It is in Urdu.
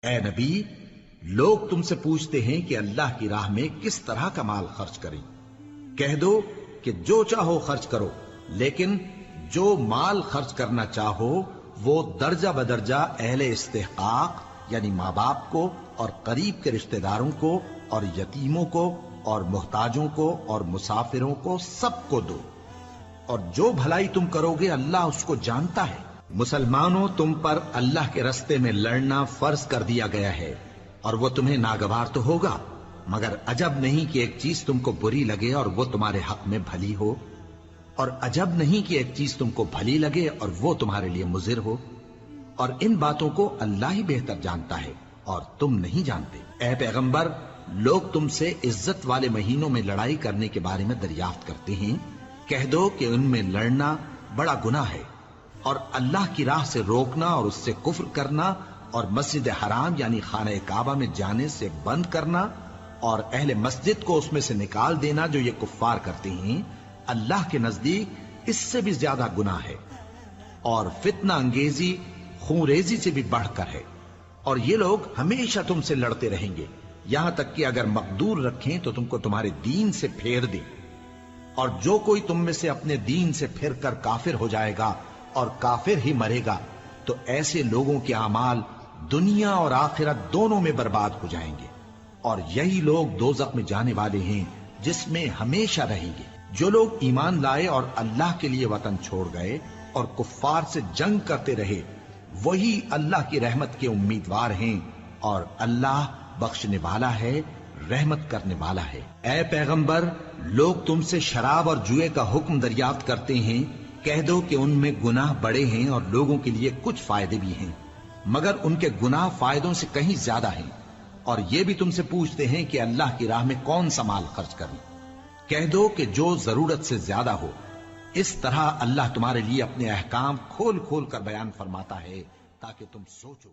اے نبی، لوگ تم سے پوچھتے ہیں کہ اللہ کی راہ میں کس طرح کا مال خرچ کریں۔ کہہ دو کہ جو چاہو خرچ کرو، لیکن جو مال خرچ کرنا چاہو وہ درجہ بدرجہ اہل استحقاق یعنی ماں باپ کو اور قریب کے رشتہ داروں کو اور یتیموں کو اور محتاجوں کو اور مسافروں کو سب کو دو، اور جو بھلائی تم کرو گے اللہ اس کو جانتا ہے۔ مسلمانوں، تم پر اللہ کے رستے میں لڑنا فرض کر دیا گیا ہے، اور وہ تمہیں ناگوار تو ہوگا، مگر عجب نہیں کہ ایک چیز تم کو بری لگے اور وہ تمہارے حق میں بھلی ہو، اور عجب نہیں کہ ایک چیز تم کو بھلی لگے اور وہ تمہارے لیے مضر ہو، اور ان باتوں کو اللہ ہی بہتر جانتا ہے اور تم نہیں جانتے۔ اے پیغمبر، لوگ تم سے عزت والے مہینوں میں لڑائی کرنے کے بارے میں دریافت کرتے ہیں، کہہ دو کہ ان میں لڑنا بڑا گناہ ہے، اور اللہ کی راہ سے روکنا اور اس سے کفر کرنا اور مسجد حرام یعنی خانہ کعبہ میں جانے سے بند کرنا اور اہل مسجد کو اس میں سے نکال دینا جو یہ کفار کرتے ہیں، اللہ کے نزدیک اس سے بھی زیادہ گناہ ہے، اور فتنہ انگیزی خونریزی سے بھی بڑھ کر ہے، اور یہ لوگ ہمیشہ تم سے لڑتے رہیں گے، یہاں تک کہ اگر مقدور رکھیں تو تم کو تمہارے دین سے پھیر دیں، اور جو کوئی تم میں سے اپنے دین سے پھر کر کافر ہو جائے گا اور کافر ہی مرے گا تو ایسے لوگوں کے اعمال دنیا اور آخرت دونوں میں برباد ہو جائیں گے، اور یہی لوگ دوزخ میں جانے والے ہیں جس میں ہمیشہ رہیں گے۔ جو لوگ ایمان لائے اور اللہ کے لیے وطن چھوڑ گئے اور کفار سے جنگ کرتے رہے وہی اللہ کی رحمت کے امیدوار ہیں، اور اللہ بخشنے والا ہے، رحمت کرنے والا ہے۔ اے پیغمبر، لوگ تم سے شراب اور جوئے کا حکم دریافت کرتے ہیں، کہہ دو کہ ان میں گناہ بڑے ہیں اور لوگوں کے لیے کچھ فائدے بھی ہیں، مگر ان کے گناہ فائدوں سے کہیں زیادہ ہیں، اور یہ بھی تم سے پوچھتے ہیں کہ اللہ کی راہ میں کون سا مال خرچ کریں، کہہ دو کہ جو ضرورت سے زیادہ ہو۔ اس طرح اللہ تمہارے لیے اپنے احکام کھول کھول کر بیان فرماتا ہے تاکہ تم سوچو۔